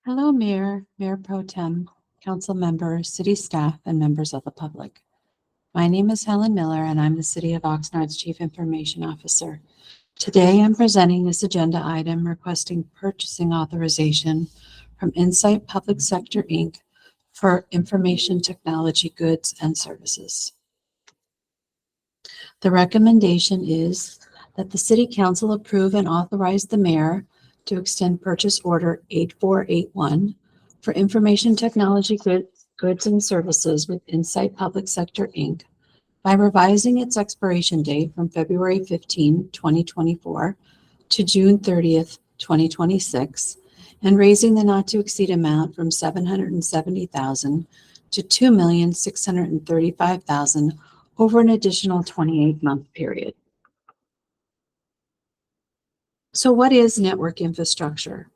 Hello, Mayor, Mayor Pro Tem, Council Member, City staff, and members of the public. My name is Helen Miller, and I'm the City of Oxnard's Chief Information Officer. Today, I'm presenting this agenda item requesting purchasing authorization from Insight Public Sector, Inc. for information technology goods and services. The recommendation is that the City Council approve and authorize the mayor to extend purchase order 8481 for information technology goods and services with Insight Public Sector, Inc. by revising its expiration date from February 15, 2024 to June 30th, 2026, and raising the not to exceed amount from $770,000 to $2,635,000 over an additional 28-month period. So what is network infrastructure?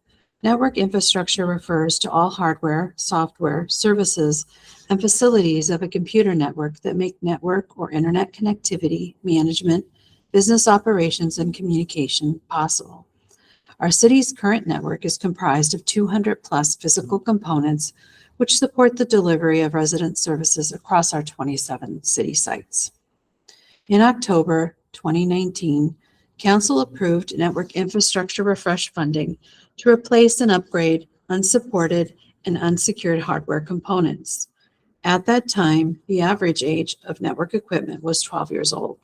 Network infrastructure refers to all hardware, software, services, and facilities of a computer network that make network or internet connectivity, management, business operations, and communication possible. Our city's current network is comprised of 200 plus physical components which support the delivery of resident services across our 27 city sites. In October 2019, Council approved network infrastructure refresh funding to replace and upgrade unsupported and unsecured hardware components. At that time, the average age of network equipment was 12 years old.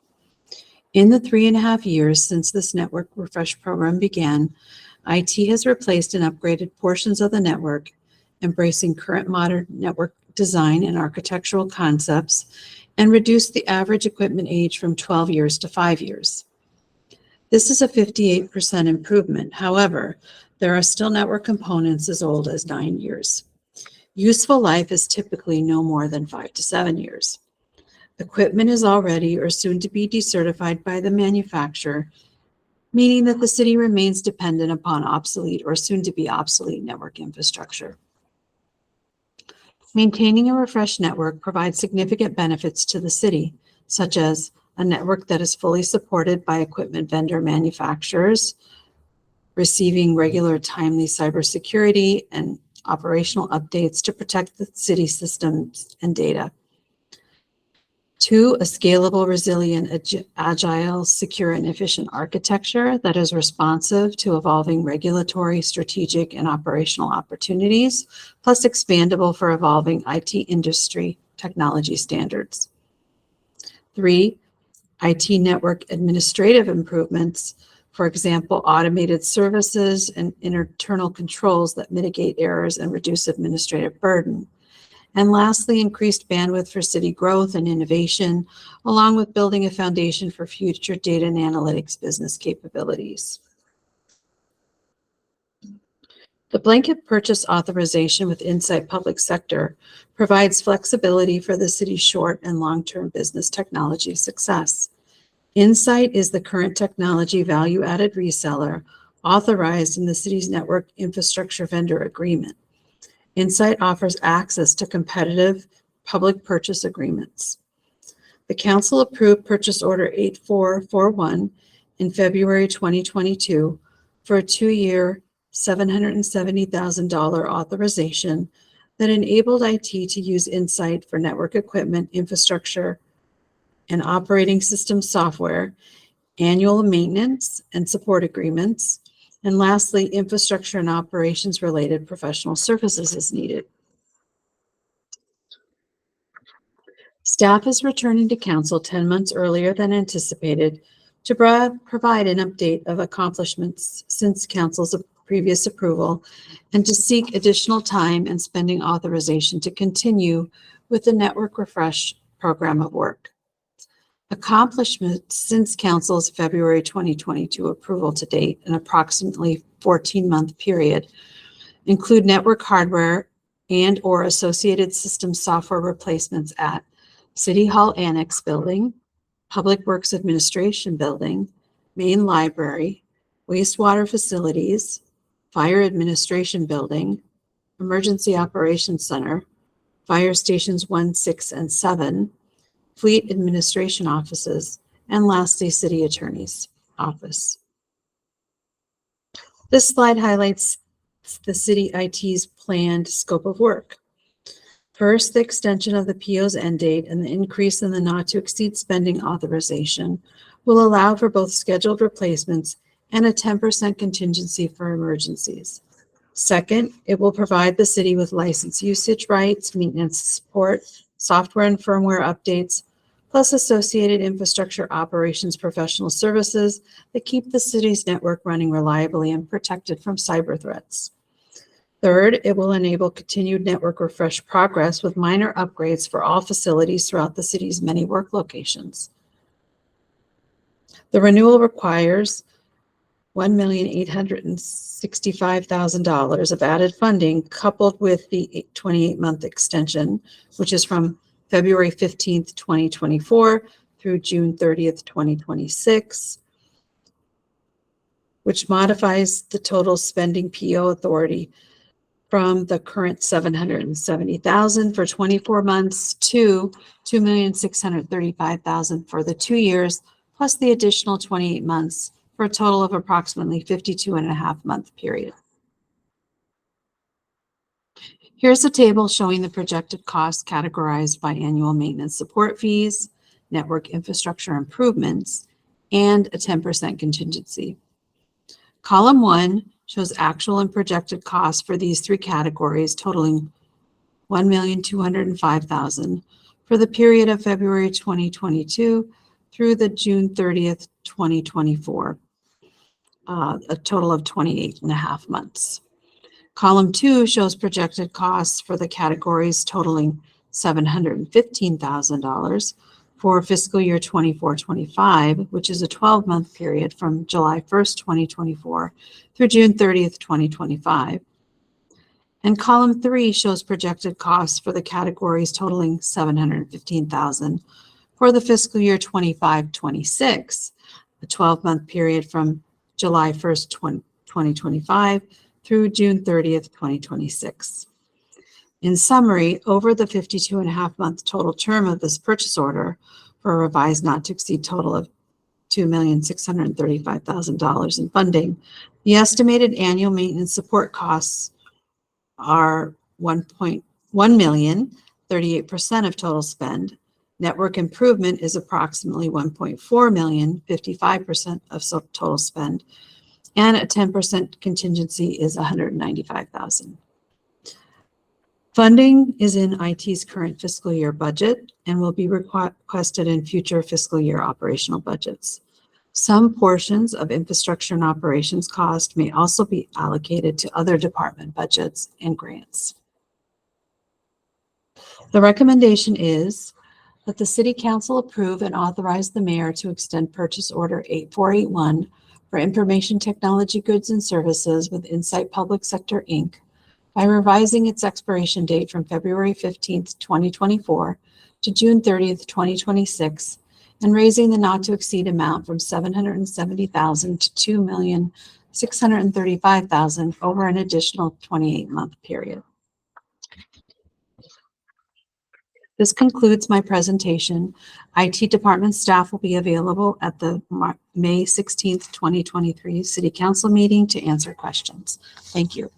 In the 3.5 years since this network refresh program began, IT has replaced and upgraded portions of the network, embracing current modern network design and architectural concepts, and reduced the average equipment age from 12 years to 5 years. This is a 58% improvement. However, there are still network components as old as 9 years. Useful life is typically no more than 5 to 7 years. Equipment is already or soon to be decertified by the manufacturer, meaning that the city remains dependent upon obsolete or soon to be obsolete network infrastructure. Maintaining a refreshed network provides significant benefits to the city, such as a network that is fully supported by equipment vendor manufacturers, receiving regular timely cybersecurity and operational updates to protect the city systems and data. 2, a scalable, resilient, agile, secure, and efficient architecture that is responsive to evolving regulatory, strategic, and operational opportunities, plus expandable for evolving IT industry technology standards. 3, IT network administrative improvements, for example, automated services and internal controls that mitigate errors and reduce administrative burden. And lastly, increased bandwidth for city growth and innovation, along with building a foundation for future data and analytics business capabilities. The blanket purchase authorization with Insight Public Sector provides flexibility for the city's short and long-term business technology success. Insight is the current technology value-added reseller authorized in the city's network infrastructure vendor agreement. Insight offers access to competitive public purchase agreements. The council approved purchase order 8441 in February 2022 for a 2-year, $770,000 authorization that enabled IT to use Insight for network equipment, infrastructure, and operating system software, annual maintenance and support agreements, and lastly, infrastructure and operations related professional services as needed. Staff is returning to council 10 months earlier than anticipated to provide an update of accomplishments since council's previous approval and to seek additional time and spending authorization to continue with the network refresh program of work. Accomplishments since council's February 2022 approval to date, an approximately 14-month period, include network hardware and or associated system software replacements at City Hall Annex Building, Public Works Administration Building, Main Library, Wastewater Facilities, Fire Administration Building, Emergency Operations Center, Fire Stations 1, 6, and 7, Fleet Administration Offices, and lastly, City Attorney's Office. This slide highlights the city IT's planned scope of work. First, the extension of the PO's end date and the increase in the not to exceed spending authorization will allow for both scheduled replacements and a 10% contingency for emergencies. Second, it will provide the city with license usage rights, maintenance support, software and firmware updates, plus associated infrastructure operations professional services that keep the city's network running reliably and protected from cyber threats. Third, it will enable continued network refresh progress with minor upgrades for all facilities throughout the city's many work locations. The renewal requires $1,865,000 of added funding coupled with the 28-month extension, which is from February 15th, 2024 through June 30th, 2026, which modifies the total spending PO authority from the current $770,000 for 24 months to $2,635,000 for the 2 years, plus the additional 28 months for a total of approximately 52.5-month period. Here's a table showing the projected costs categorized by annual maintenance support fees, network infrastructure improvements, and a 10% contingency. Column 1 shows actual and projected costs for these three categories totaling $1,205,000 for the period of February 2022 through the June 30th, 2024, a total of 28.5 months. Column 2 shows projected costs for the categories totaling $715,000 for fiscal year 24-25, which is a 12-month period from July 1st, 2024 through June 30th, 2025. And column 3 shows projected costs for the categories totaling $715,000 for the fiscal year 25-26, a 12-month period from July 1st, 2025 through June 30th, 2026. In summary, over the 52.5-month total term of this purchase order for a revised not to exceed total of $2,635,000 in funding, the estimated annual maintenance support costs are $1.1 million, 38% of total spend. Network improvement is approximately $1.4 million, 55% of total spend, and a 10% contingency is $195,000. Funding is in IT's current fiscal year budget and will be requested in future fiscal year operational budgets. Some portions of infrastructure and operations cost may also be allocated to other department budgets and grants. The recommendation is that the City Council approve and authorize the mayor to extend purchase order 8481 for information technology goods and services with Insight Public Sector, Inc., by revising its expiration date from February 15th, 2024 to June 30th, 2026, and raising the not to exceed amount from $770,000 to $2,635,000 over an additional 28-month period. This concludes my presentation. IT department staff will be available at the May 16th, 2023 City Council meeting to answer questions. Thank you.